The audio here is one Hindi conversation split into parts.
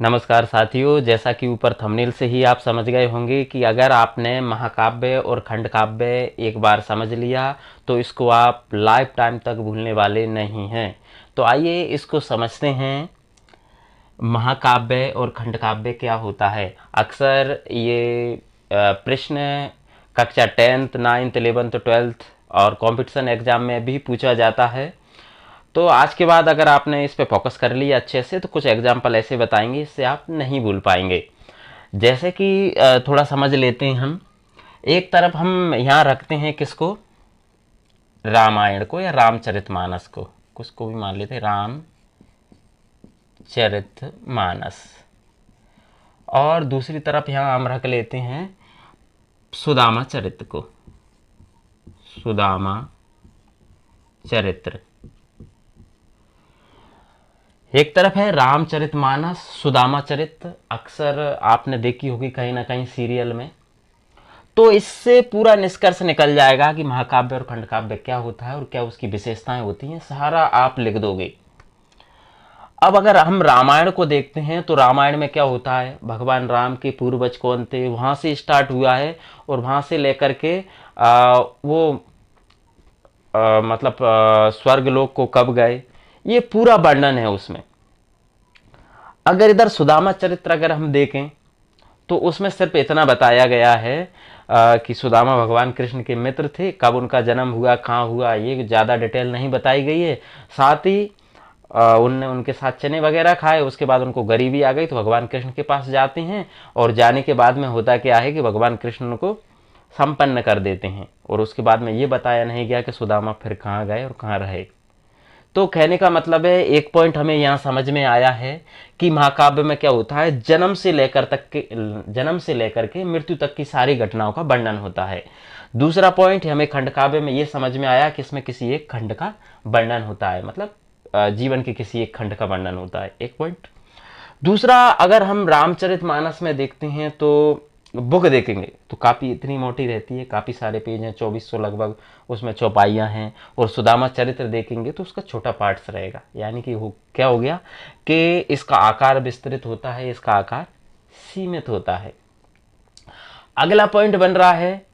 नमस्कार साथियों, जैसा कि ऊपर थंबनेल से ही आप समझ गए होंगे कि अगर आपने महाकाव्य और खंडकाव्य एक बार समझ लिया तो इसको आप लाइफ टाइम तक भूलने वाले नहीं हैं। तो आइए इसको समझते हैं। महाकाव्य और खंडकाव्य क्या होता है। अक्सर ये प्रश्न कक्षा 10th 9th 11th 12th और कंपटीशन एग्जाम में भी पूछा जाता है। तो आज के बाद अगर आपने इस पे फोकस कर लिया अच्छे से तो कुछ एग्जाम्पल ऐसे बताएंगे इससे आप नहीं भूल पाएंगे। जैसे कि थोड़ा समझ लेते हैं हम। एक तरफ हम यहाँ रखते हैं किसको, रामायण को या रामचरितमानस को, कुछ को भी मान लेते हैं रामचरितमानस। और दूसरी तरफ यहाँ हम रख लेते हैं सुदामा चरित्र को, सुदामा चरित्र। एक तरफ है रामचरितमानस, सुदामा चरित्र, अक्सर आपने देखी होगी कहीं ना कहीं सीरियल में। तो इससे पूरा निष्कर्ष निकल जाएगा कि महाकाव्य और खंडकाव्य क्या होता है और क्या उसकी विशेषताएं होती हैं, सारा आप लिख दोगे। अब अगर हम रामायण को देखते हैं तो रामायण में क्या होता है, भगवान राम के पूर्वज कौन थे, वहां से स्टार्ट हुआ है और वहां से लेकर के वो मतलब स्वर्ग लोक को कब गए, ये पूरा वर्णन है उसमें। अगर इधर सुदामा चरित्र अगर हम देखें तो उसमें सिर्फ इतना बताया गया है कि सुदामा भगवान कृष्ण के मित्र थे, कब उनका जन्म हुआ, कहाँ हुआ, ये ज़्यादा डिटेल नहीं बताई गई है। साथ ही उनने उनके साथ चने वगैरह खाए, उसके बाद उनको गरीबी आ गई तो भगवान कृष्ण के पास जाते हैं और जाने के बाद में होता क्या है कि भगवान कृष्ण उनको संपन्न कर देते हैं। और उसके बाद में ये बताया नहीं गया कि सुदामा फिर कहाँ गए और कहाँ रहे। तो कहने का मतलब है, एक पॉइंट हमें यहाँ समझ में आया है कि महाकाव्य में क्या होता है, जन्म से लेकर के मृत्यु तक की सारी घटनाओं का वर्णन होता है। दूसरा पॉइंट हमें खंडकाव्य में ये समझ में आया कि इसमें किसी एक खंड का वर्णन होता है, मतलब जीवन के किसी एक खंड का वर्णन होता है, एक पॉइंट। दूसरा, अगर हम रामचरितमानस में देखते हैं तो बुक देखेंगे तो काफ़ी इतनी मोटी रहती है, काफ़ी सारे पेज हैं, 2400 लगभग उसमें चौपाइयाँ हैं। और सुदामा चरित्र देखेंगे तो उसका छोटा पार्ट्स रहेगा, यानी कि क्या हो गया कि इसका आकार विस्तृत होता है, इसका आकार सीमित होता है। अगला पॉइंट बन रहा है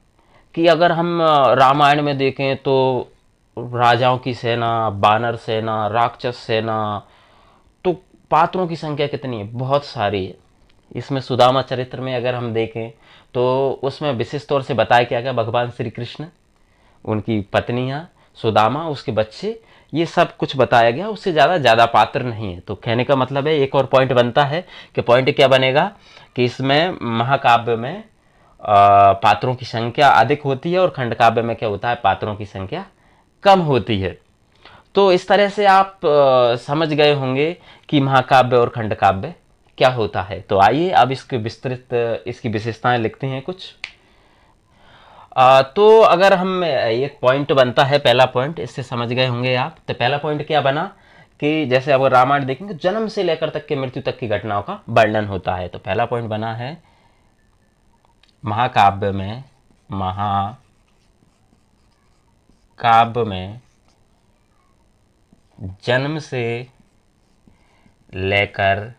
कि अगर हम रामायण में देखें तो राजाओं की सेना, बानर सेना, राक्षस सेना, तो पात्रों की संख्या कितनी है, बहुत सारी है। इसमें सुदामा चरित्र में अगर हम देखें तो उसमें विशेष तौर से बताया क्या गया, भगवान श्री कृष्ण, उनकी पत्नियां, सुदामा, उसके बच्चे, ये सब कुछ बताया गया, उससे ज़्यादा पात्र नहीं है। तो कहने का मतलब है, एक और पॉइंट बनता है कि पॉइंट क्या बनेगा कि इसमें महाकाव्य में पात्रों की संख्या अधिक होती है और खंडकाव्य में क्या होता है, पात्रों की संख्या कम होती है। तो इस तरह से आप समझ गए होंगे कि महाकाव्य और खंडकाव्य क्या होता है। तो आइए अब इसके विस्तृत इसकी विशेषताएं लिखते हैं कुछ। तो अगर हम एक पॉइंट बनता है, पहला पॉइंट, इससे समझ गए होंगे आप। तो पहला पॉइंट क्या बना कि जैसे अगर रामायण देखेंगे जन्म से लेकर तक के मृत्यु तक की घटनाओं का वर्णन होता है। तो पहला पॉइंट बना है, महाकाव्य में जन्म से लेकर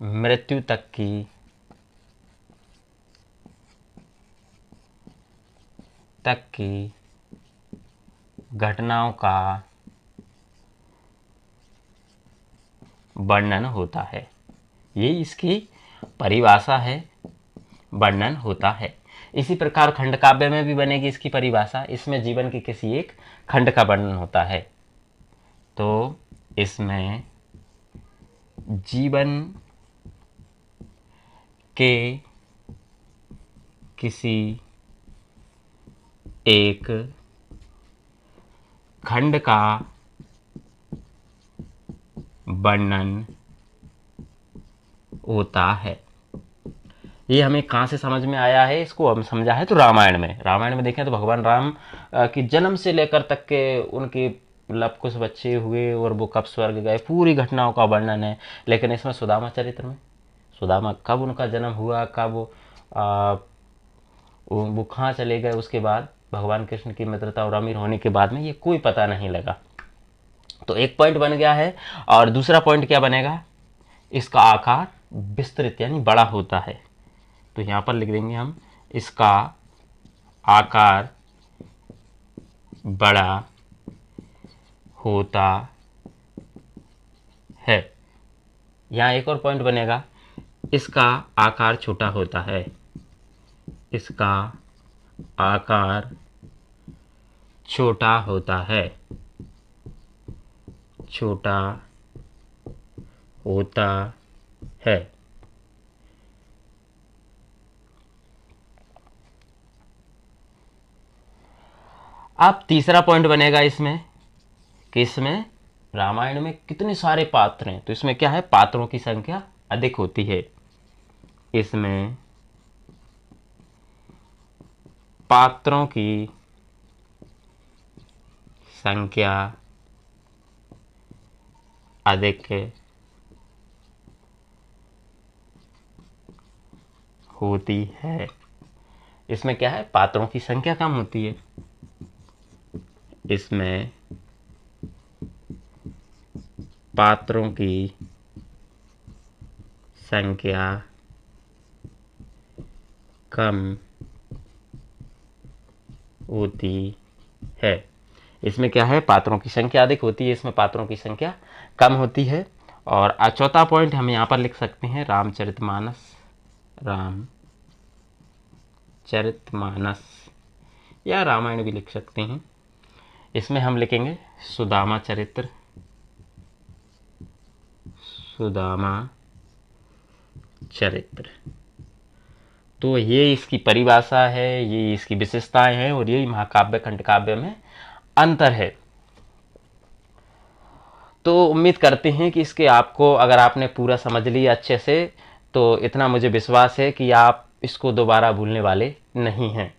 मृत्यु तक की घटनाओं का वर्णन होता है। ये इसकी परिभाषा है, वर्णन होता है। इसी प्रकार खंडकाव्य में भी बनेगी इसकी परिभाषा, इसमें जीवन के किसी एक खंड का वर्णन होता है। तो इसमें जीवन के किसी एक खंड का वर्णन होता है। ये हमें कहाँ से समझ में आया है, इसको हम समझा है तो रामायण में देखें तो भगवान राम की जन्म से लेकर तक के उनके मतलब कुछ बच्चे हुए और वो कब स्वर्ग गए, पूरी घटनाओं का वर्णन है। लेकिन इसमें सुदामा चरित्र में सुदामा कब उनका जन्म हुआ, कब वो कहाँ चले गए, उसके बाद भगवान कृष्ण की मित्रता और अमीर होने के बाद में ये कोई पता नहीं लगा। तो एक पॉइंट बन गया है। और दूसरा पॉइंट क्या बनेगा, इसका आकार विस्तृत यानी बड़ा होता है। तो यहाँ पर लिख देंगे हम, इसका आकार बड़ा होता है। यहाँ एक और पॉइंट बनेगा, इसका आकार छोटा होता है। इसका आकार छोटा होता है। छोटा होता है। अब तीसरा पॉइंट बनेगा इसमें कि इसमें रामायण में कितने सारे पात्र हैं। तो इसमें क्या है, पात्रों की संख्या अधिक होती है। इसमें पात्रों की संख्या अधिक होती है। इसमें क्या है, पात्रों की संख्या कम होती है। इसमें पात्रों की संख्या कम होती है। इसमें क्या है, पात्रों की संख्या अधिक होती है, इसमें पात्रों की संख्या कम होती है। और चौथा पॉइंट हम यहाँ पर लिख सकते हैं रामचरितमानस। रामचरितमानस या रामायण भी लिख सकते हैं। इसमें हम लिखेंगे सुदामा चरित्र। सुदामा चरित्र। तो ये इसकी परिभाषा है, ये इसकी विशेषताएं हैं और यही महाकाव्य खंडकाव्य में अंतर है। तो उम्मीद करते हैं कि इसके आपको, अगर आपने पूरा समझ लिया अच्छे से, तो इतना मुझे विश्वास है कि आप इसको दोबारा भूलने वाले नहीं हैं।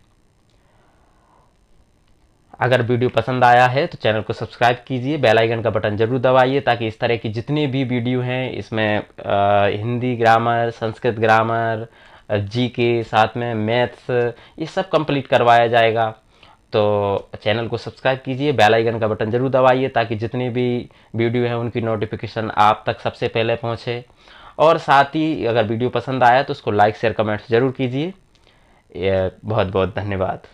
अगर वीडियो पसंद आया है तो चैनल को सब्सक्राइब कीजिए, बेल आइकन का बटन जरूर दबाइए, ताकि इस तरह की जितनी भी वीडियो हैं, इसमें हिंदी ग्रामर, संस्कृत ग्रामर, जी के साथ में मैथ्स, ये सब कंप्लीट करवाया जाएगा। तो चैनल को सब्सक्राइब कीजिए, बेल आइकन का बटन जरूर दबाइए, ताकि जितनी भी वीडियो हैं उनकी नोटिफिकेशन आप तक सबसे पहले पहुंचे। और साथ ही अगर वीडियो पसंद आया तो उसको लाइक शेयर कमेंट्स जरूर कीजिए। बहुत बहुत धन्यवाद।